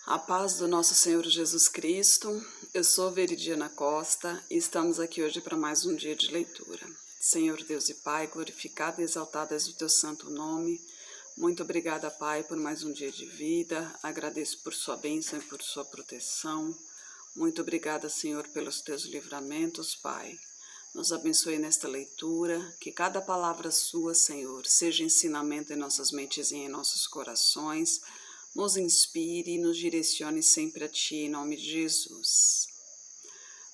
A paz do nosso Senhor Jesus Cristo, eu sou Veridiana Costa e estamos aqui hoje para mais um dia de leitura. Senhor Deus e Pai, glorificado e exaltado és o teu santo nome. Muito obrigada, Pai, por mais um dia de vida. Agradeço por sua bênção e por sua proteção. Muito obrigada, Senhor, pelos teus livramentos, Pai. Nos abençoe nesta leitura, que cada palavra sua, Senhor, seja ensinamento em nossas mentes e em nossos corações, nos inspire e nos direcione sempre a Ti, em nome de Jesus.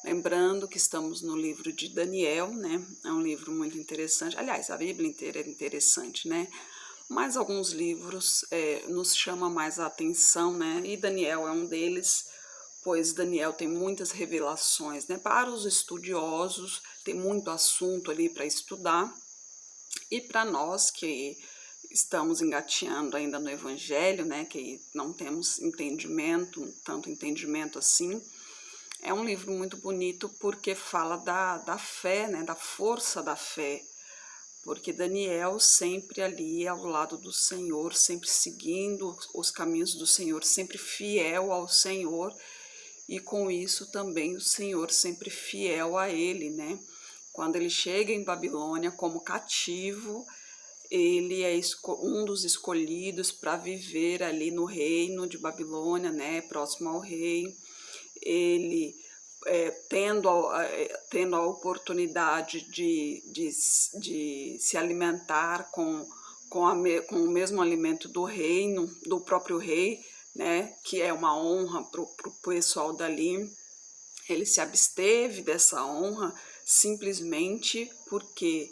Lembrando que estamos no livro de Daniel, né? É um livro muito interessante. Aliás, a Bíblia inteira é interessante, né? Mas alguns livros nos chamam mais a atenção, né? E Daniel é um deles, pois Daniel tem muitas revelações, né? Para os estudiosos, tem muito assunto ali para estudar. E para nós que estamos engateando ainda no Evangelho, né, que não temos entendimento, tanto entendimento assim, é um livro muito bonito porque fala da fé, né, da força da fé, porque Daniel sempre ali ao lado do Senhor, sempre seguindo os caminhos do Senhor, sempre fiel ao Senhor, e com isso também o Senhor sempre fiel a ele, né? Quando ele chega em Babilônia como cativo, ele é um dos escolhidos para viver ali no reino de Babilônia, né, próximo ao rei. Ele, tendo a oportunidade de se alimentar com o mesmo alimento do reino, do próprio rei, né, que é uma honra para o pessoal dali, ele se absteve dessa honra simplesmente porque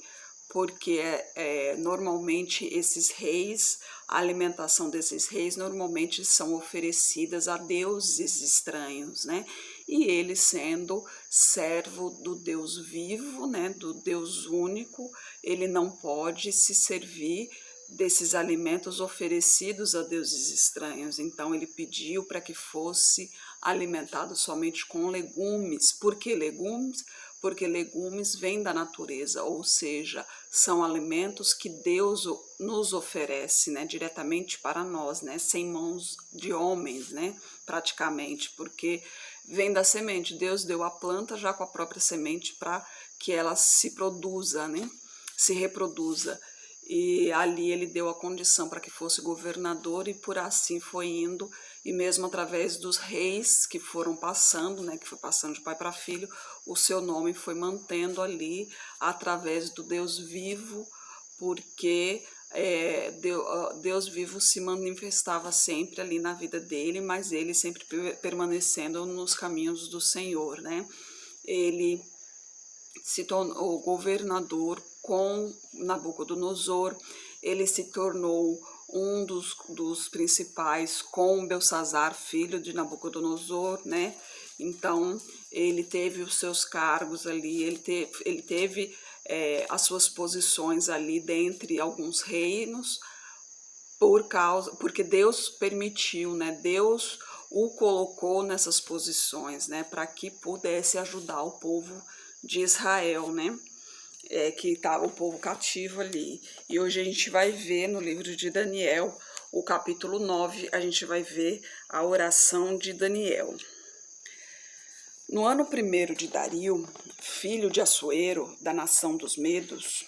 normalmente esses reis, a alimentação desses reis normalmente são oferecidas a deuses estranhos, né? E ele sendo servo do Deus vivo, né, do Deus único, ele não pode se servir desses alimentos oferecidos a deuses estranhos. Então ele pediu para que fosse alimentado somente com legumes. Por que legumes? Porque legumes vêm da natureza, ou seja, são alimentos que Deus nos oferece, né, diretamente para nós, né, sem mãos de homens, né, praticamente, porque vem da semente. Deus deu a planta já com a própria semente para que ela se produza, né, se reproduza. E ali ele deu a condição para que fosse governador e por assim foi indo, e mesmo através dos reis que foram passando, né, que foi passando de pai para filho, o seu nome foi mantendo ali através do Deus vivo, porque Deus vivo se manifestava sempre ali na vida dele, mas ele sempre permanecendo nos caminhos do Senhor, né? Ele se tornou governador com Nabucodonosor, ele se tornou um dos principais com Belsazar, filho de Nabucodonosor, né? Então, ele teve os seus cargos ali, ele teve as suas posições ali dentre alguns reinos, porque Deus permitiu, né? Deus o colocou nessas posições, né? Para que pudesse ajudar o povo de Israel, né? Que estava o povo cativo ali. E hoje a gente vai ver no livro de Daniel, o capítulo 9, a gente vai ver a oração de Daniel. No ano 1º de Dario, filho de Assuero, da nação dos Medos,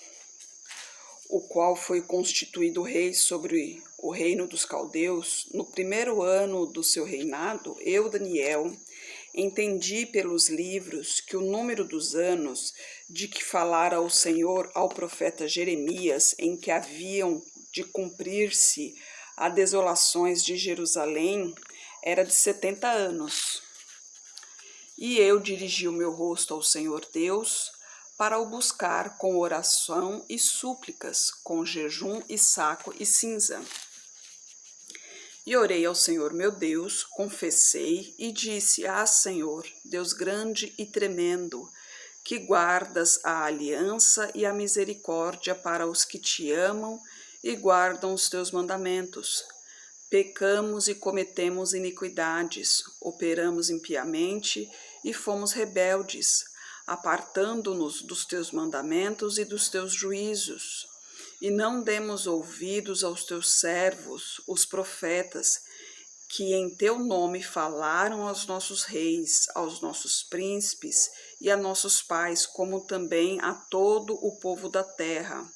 o qual foi constituído rei sobre o reino dos caldeus, no 1º ano do seu reinado, eu, Daniel, entendi pelos livros que o número dos anos de que falara o Senhor ao profeta Jeremias, em que haviam de cumprir-se as desolações de Jerusalém, era de 70 anos. E eu dirigi o meu rosto ao Senhor Deus, para o buscar com oração e súplicas, com jejum e saco e cinza. E orei ao Senhor meu Deus, confessei e disse: Senhor, Deus grande e tremendo, que guardas a aliança e a misericórdia para os que te amam e guardam os teus mandamentos. Pecamos e cometemos iniquidades, operamos impiamente e fomos rebeldes, apartando-nos dos teus mandamentos e dos teus juízos. E não demos ouvidos aos teus servos, os profetas, que em teu nome falaram aos nossos reis, aos nossos príncipes e a nossos pais, como também a todo o povo da terra.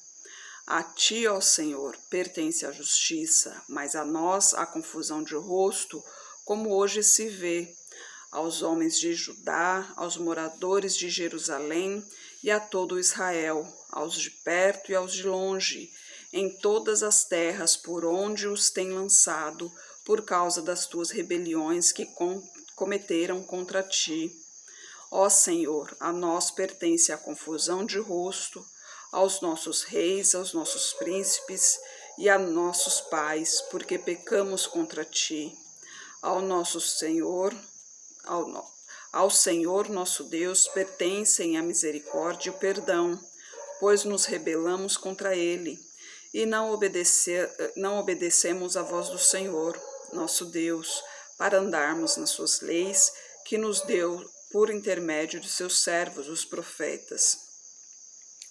A ti, ó Senhor, pertence a justiça, mas a nós a confusão de rosto, como hoje se vê, aos homens de Judá, aos moradores de Jerusalém e a todo Israel, aos de perto e aos de longe, em todas as terras por onde os tem lançado, por causa das tuas rebeliões que cometeram contra ti. Ó Senhor, a nós pertence a confusão de rosto, aos nossos reis, aos nossos príncipes e a nossos pais, porque pecamos contra ti. Ao nosso Senhor, ao Senhor nosso Deus pertencem a misericórdia e o perdão, pois nos rebelamos contra ele e não obedecemos à voz do Senhor, nosso Deus, para andarmos nas suas leis que nos deu por intermédio de seus servos, os profetas.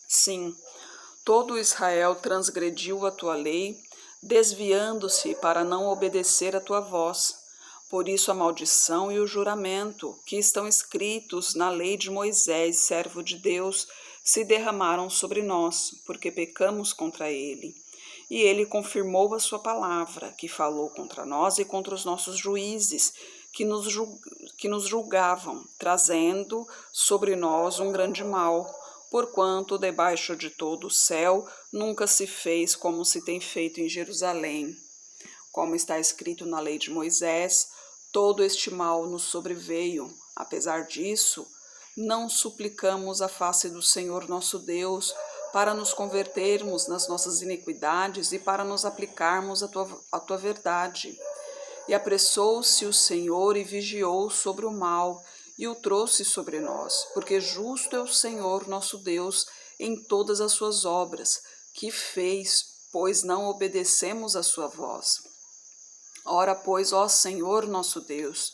Sim, todo Israel transgrediu a tua lei, desviando-se para não obedecer a tua voz. Por isso a maldição e o juramento, que estão escritos na lei de Moisés, servo de Deus, se derramaram sobre nós, porque pecamos contra ele. E ele confirmou a sua palavra, que falou contra nós e contra os nossos juízes, que nos julgavam, trazendo sobre nós um grande mal, porquanto debaixo de todo o céu nunca se fez como se tem feito em Jerusalém. Como está escrito na lei de Moisés, todo este mal nos sobreveio. Apesar disso, não suplicamos a face do Senhor nosso Deus para nos convertermos nas nossas iniquidades e para nos aplicarmos a tua verdade. E apressou-se o Senhor e vigiou sobre o mal, e o trouxe sobre nós, porque justo é o Senhor nosso Deus em todas as suas obras, que fez, pois não obedecemos a sua voz. Ora, pois, ó Senhor nosso Deus,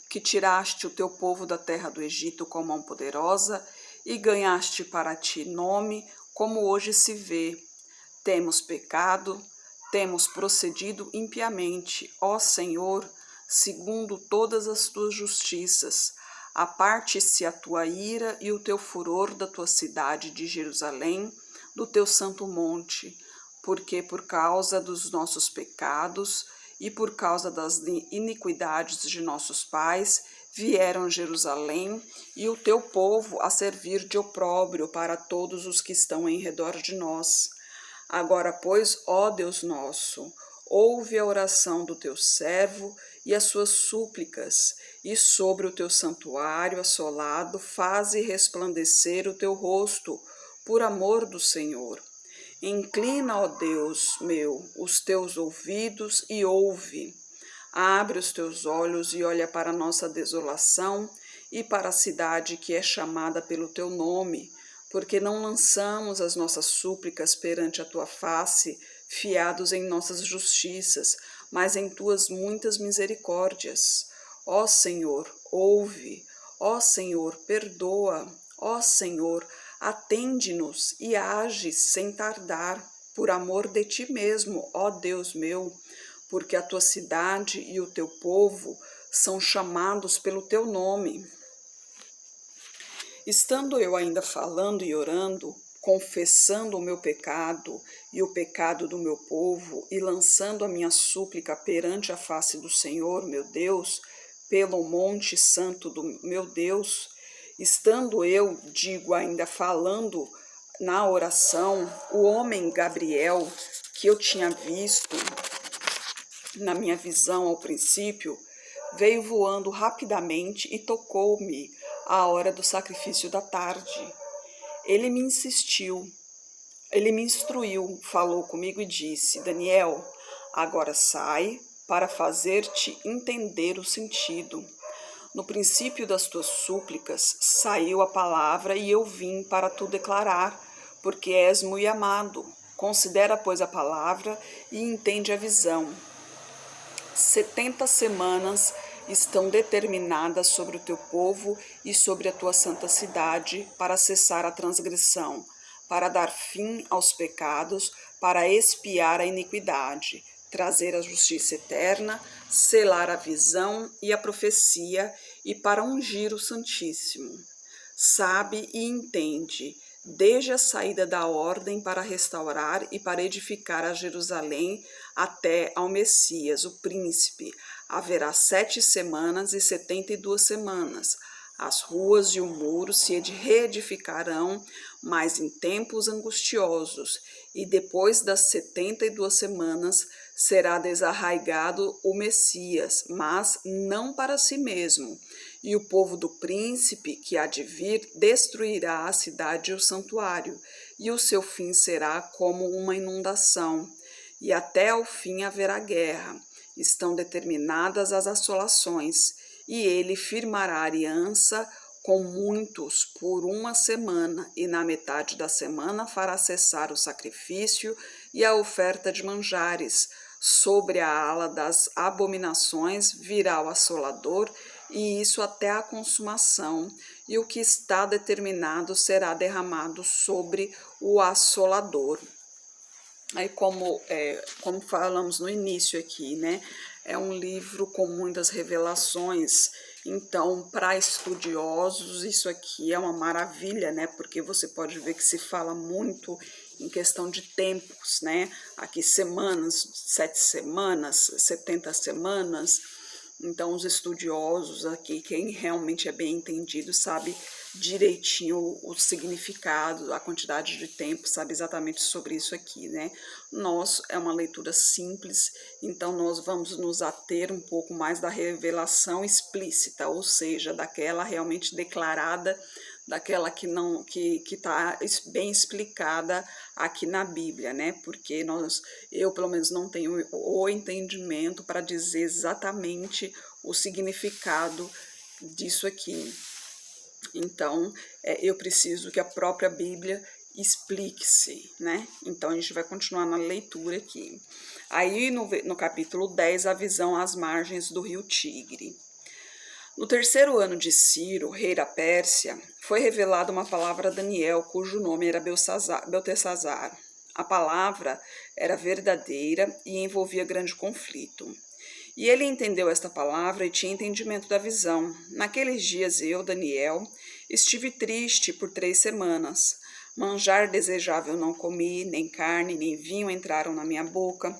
que tiraste o teu povo da terra do Egito com mão poderosa e ganhaste para ti nome, como hoje se vê. Temos pecado, temos procedido impiamente, ó Senhor, segundo todas as tuas justiças. Aparte-se a tua ira e o teu furor da tua cidade de Jerusalém, do teu santo monte, porque por causa dos nossos pecados e por causa das iniquidades de nossos pais, vieram Jerusalém e o teu povo a servir de opróbrio para todos os que estão em redor de nós. Agora, pois, ó Deus nosso, ouve a oração do teu servo e as suas súplicas, e sobre o teu santuário assolado faze resplandecer o teu rosto, por amor do Senhor. Inclina, ó Deus meu, os teus ouvidos e ouve. Abre os teus olhos e olha para a nossa desolação e para a cidade que é chamada pelo teu nome, porque não lançamos as nossas súplicas perante a tua face, fiados em nossas justiças, mas em tuas muitas misericórdias. Ó Senhor, ouve. Ó Senhor, perdoa. Ó Senhor, atende-nos e age sem tardar, por amor de ti mesmo, ó Deus meu, porque a tua cidade e o teu povo são chamados pelo teu nome. Estando eu ainda falando e orando, confessando o meu pecado e o pecado do meu povo, e lançando a minha súplica perante a face do Senhor, meu Deus, pelo monte santo do meu Deus, estando eu, ainda falando na oração, o homem Gabriel, que eu tinha visto na minha visão ao princípio, veio voando rapidamente e tocou-me à hora do sacrifício da tarde. Ele me instruiu, falou comigo e disse: Daniel, agora sai para fazer-te entender o sentido. No princípio das tuas súplicas saiu a palavra e eu vim para tu declarar, porque és muito amado. Considera, pois, a palavra e entende a visão. 70 semanas estão determinadas sobre o teu povo e sobre a tua santa cidade para cessar a transgressão, para dar fim aos pecados, para expiar a iniquidade, trazer a justiça eterna, selar a visão e a profecia e para ungir o Santíssimo. Sabe e entende, desde a saída da ordem para restaurar e para edificar a Jerusalém até ao Messias, o príncipe, haverá 7 semanas e 72 semanas. As ruas e o muro se reedificarão, mas em tempos angustiosos, e depois das 72 semanas será desarraigado o Messias, mas não para si mesmo. E o povo do príncipe, que há de vir, destruirá a cidade e o santuário, e o seu fim será como uma inundação. E até ao fim haverá guerra. Estão determinadas as assolações, e ele firmará aliança com muitos por 1 semana, e na metade da semana fará cessar o sacrifício e a oferta de manjares. Sobre a ala das abominações virá o assolador, e isso até a consumação, e o que está determinado será derramado sobre o assolador. Aí, como falamos no início aqui, né? É um livro com muitas revelações, então, para estudiosos, isso aqui é uma maravilha, né? Porque você pode ver que se fala muito em questão de tempos, né? Aqui semanas, 7 semanas, 70 semanas. Então, os estudiosos aqui, quem realmente é bem entendido, sabe direitinho o significado, a quantidade de tempo, sabe exatamente sobre isso aqui, né? É uma leitura simples, então nós vamos nos ater um pouco mais da revelação explícita, ou seja, daquela realmente declarada, daquela que não que está bem explicada aqui na Bíblia, né? Porque eu pelo menos não tenho o entendimento para dizer exatamente o significado disso aqui. Então, eu preciso que a própria Bíblia explique-se, né? Então, a gente vai continuar na leitura aqui. Aí, no capítulo 10, a visão às margens do rio Tigre. No 3º ano de Ciro, rei da Pérsia, foi revelada uma palavra a Daniel, cujo nome era Beltesazar. A palavra era verdadeira e envolvia grande conflito. E ele entendeu esta palavra e tinha entendimento da visão. Naqueles dias eu, Daniel, estive triste por 3 semanas. Manjar desejável não comi, nem carne, nem vinho entraram na minha boca,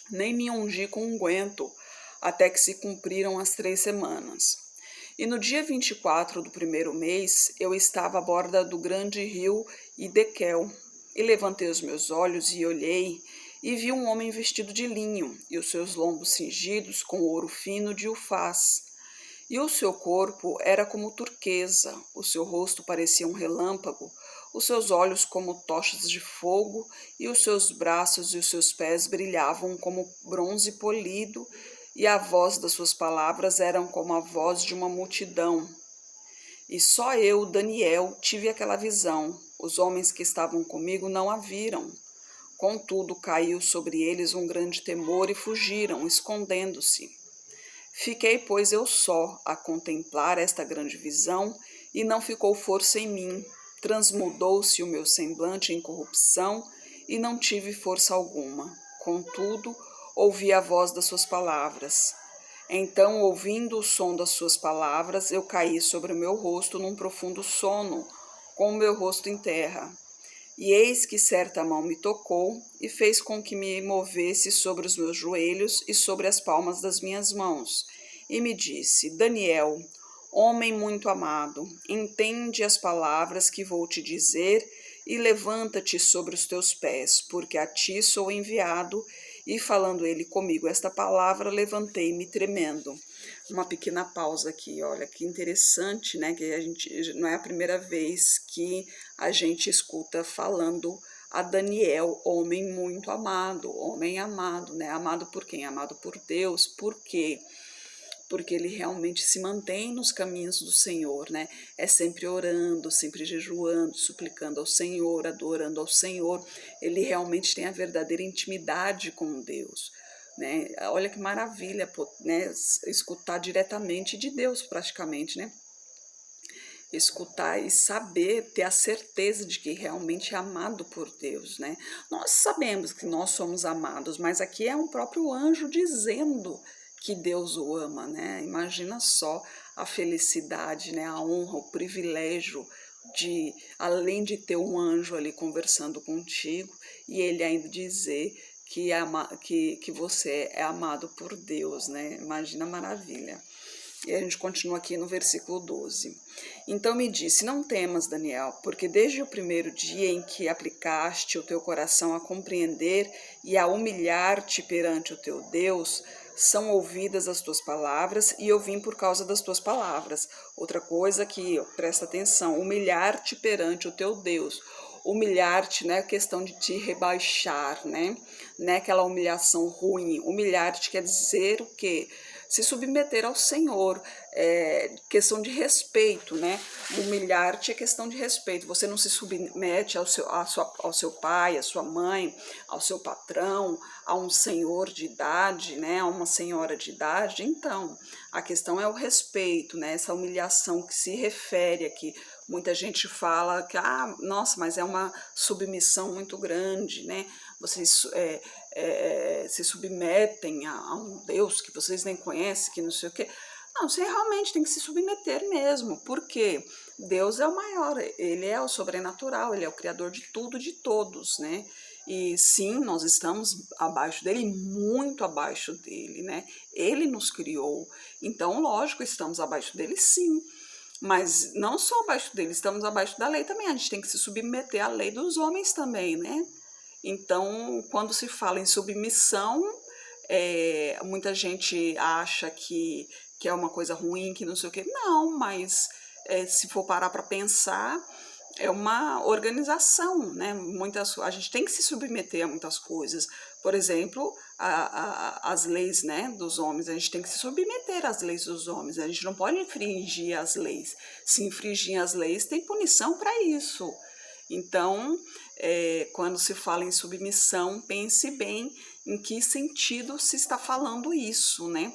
nem me ungi com unguento, até que se cumpriram as 3 semanas. E no dia 24 do 1º mês, eu estava à borda do grande rio Idequel, e levantei os meus olhos e olhei, e vi um homem vestido de linho, e os seus lombos cingidos com ouro fino de Ufaz. E o seu corpo era como turquesa, o seu rosto parecia um relâmpago, os seus olhos como tochas de fogo, e os seus braços e os seus pés brilhavam como bronze polido, e a voz das suas palavras eram como a voz de uma multidão. E só eu, Daniel, tive aquela visão. Os homens que estavam comigo não a viram. Contudo, caiu sobre eles um grande temor e fugiram, escondendo-se. Fiquei, pois, eu só, a contemplar esta grande visão, e não ficou força em mim. Transmudou-se o meu semblante em corrupção, e não tive força alguma. Contudo, ouvi a voz das suas palavras. Então, ouvindo o som das suas palavras, eu caí sobre o meu rosto num profundo sono, com o meu rosto em terra. E eis que certa mão me tocou e fez com que me movesse sobre os meus joelhos e sobre as palmas das minhas mãos. E me disse: Daniel, homem muito amado, entende as palavras que vou te dizer e levanta-te sobre os teus pés, porque a ti sou enviado. E falando ele comigo esta palavra, levantei-me tremendo. Uma pequena pausa aqui, olha que interessante, né? Que a gente não é a primeira vez que a gente escuta falando a Daniel, homem muito amado, homem amado, né? Amado por quem? Amado por Deus. Por quê? Porque ele realmente se mantém nos caminhos do Senhor, né? É sempre orando, sempre jejuando, suplicando ao Senhor, adorando ao Senhor. Ele realmente tem a verdadeira intimidade com Deus, né? Olha que maravilha, né? Escutar diretamente de Deus, praticamente, né? Escutar e saber, ter a certeza de que realmente é amado por Deus, né? Nós sabemos que nós somos amados, mas aqui é um próprio anjo dizendo que Deus o ama, né? Imagina só a felicidade, né? A honra, o privilégio de, além de ter um anjo ali conversando contigo, e ele ainda dizer que você é amado por Deus, né? Imagina a maravilha. E a gente continua aqui no versículo 12. Então me disse, não temas, Daniel, porque desde o primeiro dia em que aplicaste o teu coração a compreender e a humilhar-te perante o teu Deus, são ouvidas as tuas palavras e eu vim por causa das tuas palavras. Outra coisa aqui, presta atenção, humilhar-te perante o teu Deus. Humilhar-te, né, a questão de te rebaixar, né, não é aquela humilhação ruim. Humilhar-te quer dizer o quê? Se submeter ao Senhor, questão de respeito, né? Humilhar-te é questão de respeito. Você não se submete ao seu pai, à sua mãe, ao seu patrão, a um senhor de idade, né? A uma senhora de idade. Então, a questão é o respeito, né? Essa humilhação que se refere aqui. Muita gente fala que, nossa, mas é uma submissão muito grande, né? Vocês se submetem a um Deus que vocês nem conhecem, que não sei o quê. Não, você realmente tem que se submeter mesmo, porque Deus é o maior, ele é o sobrenatural, ele é o criador de tudo, de todos, né? E sim, nós estamos abaixo dele, muito abaixo dele, né? Ele nos criou, então, lógico, estamos abaixo dele, sim. Mas não só abaixo dele, estamos abaixo da lei também. A gente tem que se submeter à lei dos homens também, né? Então, quando se fala em submissão, muita gente acha que é uma coisa ruim, que não sei o quê. Não, mas se for parar para pensar, é uma organização, né? A gente tem que se submeter a muitas coisas. Por exemplo, as leis, né, dos homens, a gente tem que se submeter às leis dos homens, a gente não pode infringir as leis. Se infringir as leis, tem punição para isso. Então, quando se fala em submissão, pense bem em que sentido se está falando isso, né?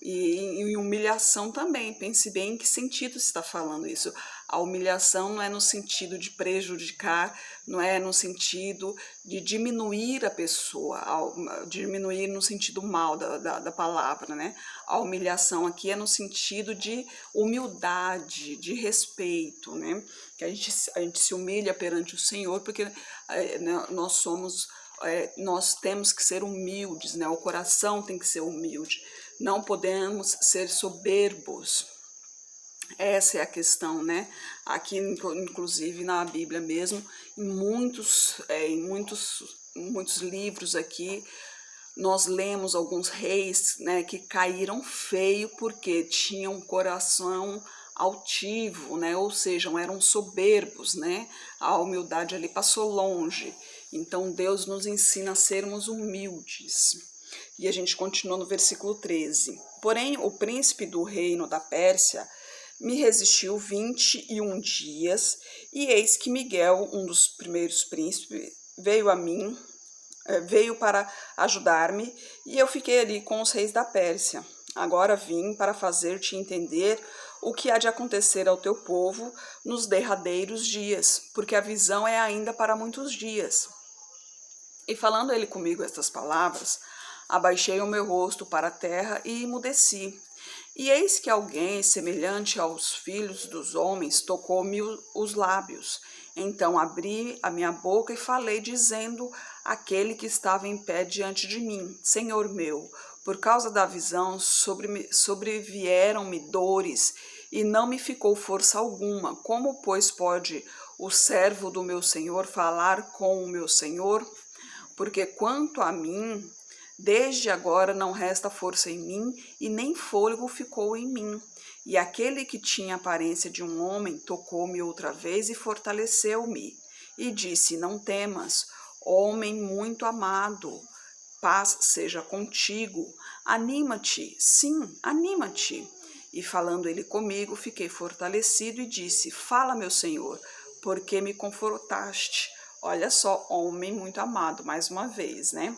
E em humilhação também, pense bem em que sentido se está falando isso. A humilhação não é no sentido de prejudicar, não é no sentido de diminuir a pessoa, diminuir no sentido mal da palavra, né? A humilhação aqui é no sentido de humildade, de respeito, né? Que a gente se humilha perante o Senhor, porque nós temos que ser humildes, né? O coração tem que ser humilde. Não podemos ser soberbos. Essa é a questão, né? Aqui, inclusive, na Bíblia mesmo, em muitos livros aqui, nós lemos alguns reis, né, que caíram feio porque tinham um coração altivo, né? Ou seja, eram soberbos, né? A humildade ali passou longe. Então, Deus nos ensina a sermos humildes. E a gente continua no versículo 13. Porém, o príncipe do reino da Pérsia me resistiu 21 dias, e eis que Miguel, um dos primeiros príncipes, veio para ajudar-me, e eu fiquei ali com os reis da Pérsia. Agora vim para fazer-te entender o que há de acontecer ao teu povo nos derradeiros dias, porque a visão é ainda para muitos dias. E falando ele comigo estas palavras, abaixei o meu rosto para a terra e emudeci. E eis que alguém, semelhante aos filhos dos homens, tocou-me os lábios. Então abri a minha boca e falei, dizendo àquele que estava em pé diante de mim: Senhor meu, por causa da visão sobrevieram-me dores, e não me ficou força alguma. Como, pois, pode o servo do meu Senhor falar com o meu Senhor? Porque quanto a mim, desde agora não resta força em mim, e nem fôlego ficou em mim. E aquele que tinha aparência de um homem tocou-me outra vez e fortaleceu-me. E disse: Não temas, homem muito amado, paz seja contigo. Anima-te, sim, anima-te. E falando ele comigo, fiquei fortalecido e disse: Fala, meu Senhor, porque me confortaste. Olha só, homem muito amado, mais uma vez, né?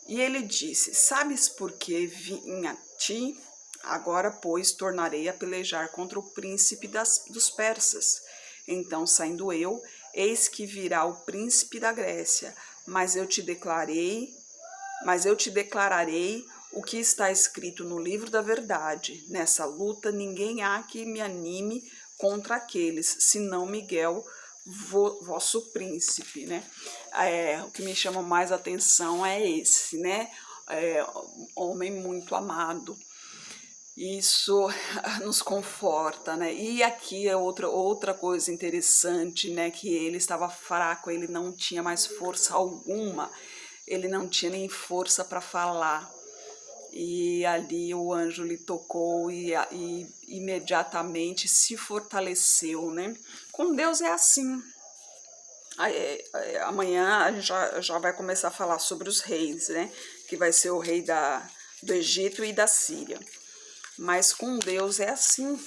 E ele disse: Sabes por que vim a ti? Agora, pois, tornarei a pelejar contra o príncipe dos persas. Então, saindo eu, eis que virá o príncipe da Grécia, mas eu te declararei o que está escrito no livro da verdade. Nessa luta, ninguém há que me anime contra aqueles, senão Miguel, vosso príncipe, né? O que me chama mais atenção é esse, né? Homem muito amado. Isso nos conforta, né? E aqui é outra coisa interessante, né? Que ele estava fraco, ele não tinha mais força alguma, ele não tinha nem força para falar. E ali o anjo lhe tocou e imediatamente se fortaleceu, né? Com Deus é assim. Amanhã a gente já vai começar a falar sobre os reis, né? Que vai ser o rei do Egito e da Síria. Mas com Deus é assim.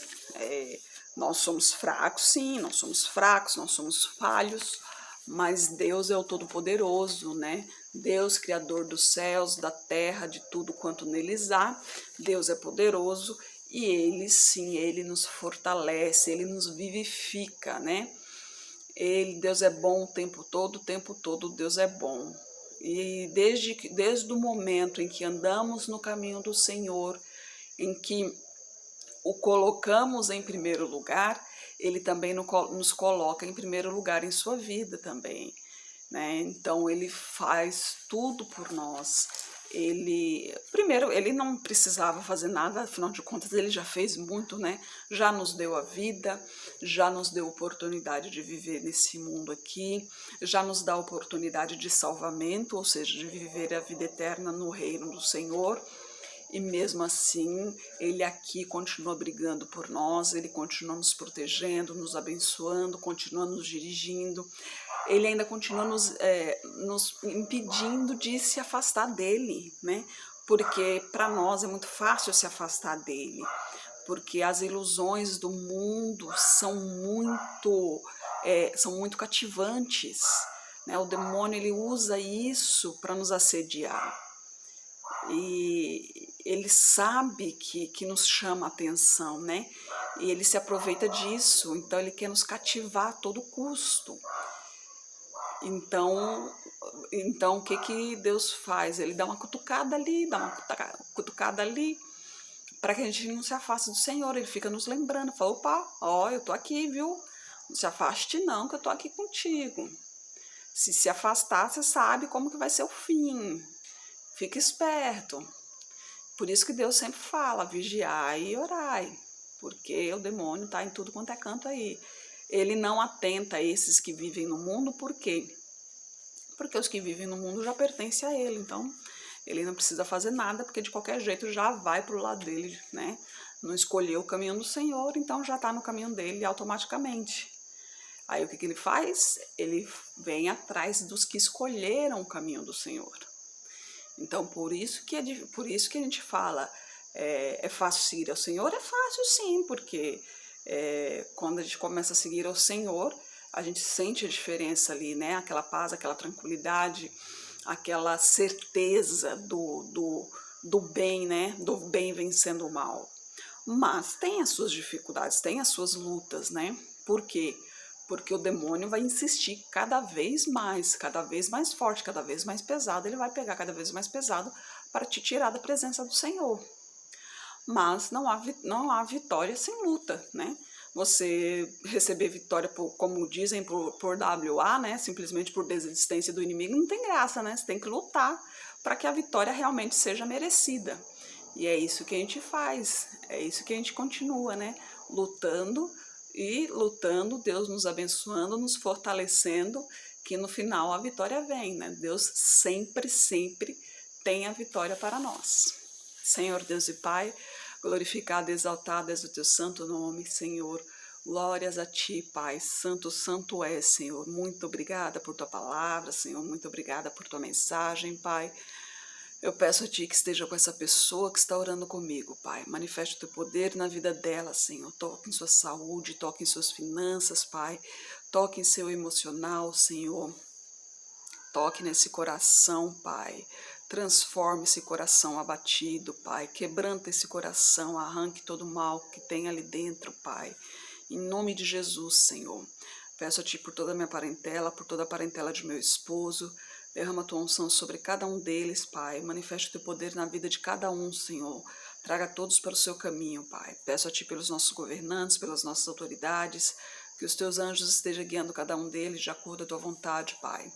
Nós somos fracos, sim, nós somos fracos, nós somos falhos, mas Deus é o Todo-Poderoso, né? Deus, Criador dos céus, da terra, de tudo quanto neles há. Deus é poderoso e Ele, sim, Ele nos fortalece, Ele nos vivifica, né? Deus é bom o tempo todo, Deus é bom. E desde o momento em que andamos no caminho do Senhor, em que o colocamos em primeiro lugar, Ele também nos coloca em primeiro lugar em sua vida também, né? Então Ele faz tudo por nós. Primeiro, Ele não precisava fazer nada, afinal de contas Ele já fez muito, né? Já nos deu a vida, já nos deu a oportunidade de viver nesse mundo aqui, já nos dá a oportunidade de salvamento, ou seja, de viver a vida eterna no reino do Senhor. E mesmo assim, Ele aqui continua brigando por nós, Ele continua nos protegendo, nos abençoando, continua nos dirigindo. Ele ainda continua nos impedindo de se afastar dEle, né? Porque para nós é muito fácil se afastar dEle, porque as ilusões do mundo são muito cativantes, né? O demônio ele usa isso para nos assediar. E ele sabe que nos chama a atenção, né? E ele se aproveita disso, então ele quer nos cativar a todo custo. Então o que Deus faz? Ele dá uma cutucada ali, para que a gente não se afaste do Senhor. Ele fica nos lembrando, fala, opa, eu tô aqui, viu? Não se afaste não, que eu tô aqui contigo. Se afastar, você sabe como que vai ser o fim. Fica esperto. Por isso que Deus sempre fala, vigiai e orai, porque o demônio está em tudo quanto é canto aí. Ele não atenta a esses que vivem no mundo, por quê? Porque os que vivem no mundo já pertencem a ele, então ele não precisa fazer nada, porque de qualquer jeito já vai para o lado dele, né? Não escolheu o caminho do Senhor, então já está no caminho dele automaticamente. Aí o que ele faz? Ele vem atrás dos que escolheram o caminho do Senhor. Então, por isso que a gente fala, é fácil seguir ao Senhor? É fácil sim, porque quando a gente começa a seguir ao Senhor, a gente sente a diferença ali, né? Aquela paz, aquela tranquilidade, aquela certeza do bem, né? Do bem vencendo o mal. Mas tem as suas dificuldades, tem as suas lutas, né? Por quê? Porque o demônio vai insistir cada vez mais forte, cada vez mais pesado, ele vai pegar cada vez mais pesado para te tirar da presença do Senhor. Mas não há vitória sem luta, né? Você receber vitória, como dizem, por WA, né? Simplesmente por desistência do inimigo, não tem graça, né? Você tem que lutar para que a vitória realmente seja merecida. E é isso que a gente faz, é isso que a gente continua, né? Lutando, Deus nos abençoando, nos fortalecendo, que no final a vitória vem, né? Deus sempre tem a vitória para nós. Senhor Deus e Pai, glorificado e exaltado és o teu santo nome, Senhor. Glórias a ti, Pai. Santo és, Senhor. Muito obrigada por tua palavra, Senhor. Muito obrigada por tua mensagem, Pai. Eu peço a Ti que esteja com essa pessoa que está orando comigo, Pai. Manifeste o Teu poder na vida dela, Senhor. Toque em sua saúde, toque em suas finanças, Pai. Toque em seu emocional, Senhor. Toque nesse coração, Pai. Transforme esse coração abatido, Pai. Quebranta esse coração, arranque todo o mal que tem ali dentro, Pai. Em nome de Jesus, Senhor. Peço a Ti por toda a minha parentela, por toda a parentela de meu esposo. Derrama a tua unção sobre cada um deles, Pai. Manifeste o teu poder na vida de cada um, Senhor. Traga todos para o seu caminho, Pai. Peço a Ti pelos nossos governantes, pelas nossas autoridades, que os Teus anjos estejam guiando cada um deles de acordo com a Tua vontade, Pai.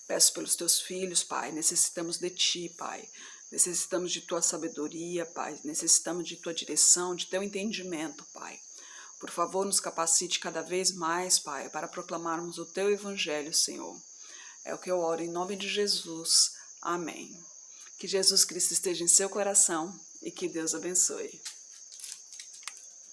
Peço pelos Teus filhos, Pai. Necessitamos de Ti, Pai. Necessitamos de Tua sabedoria, Pai. Necessitamos de Tua direção, de Teu entendimento, Pai. Por favor, nos capacite cada vez mais, Pai, para proclamarmos o Teu Evangelho, Senhor. É o que eu oro em nome de Jesus. Amém. Que Jesus Cristo esteja em seu coração e que Deus abençoe.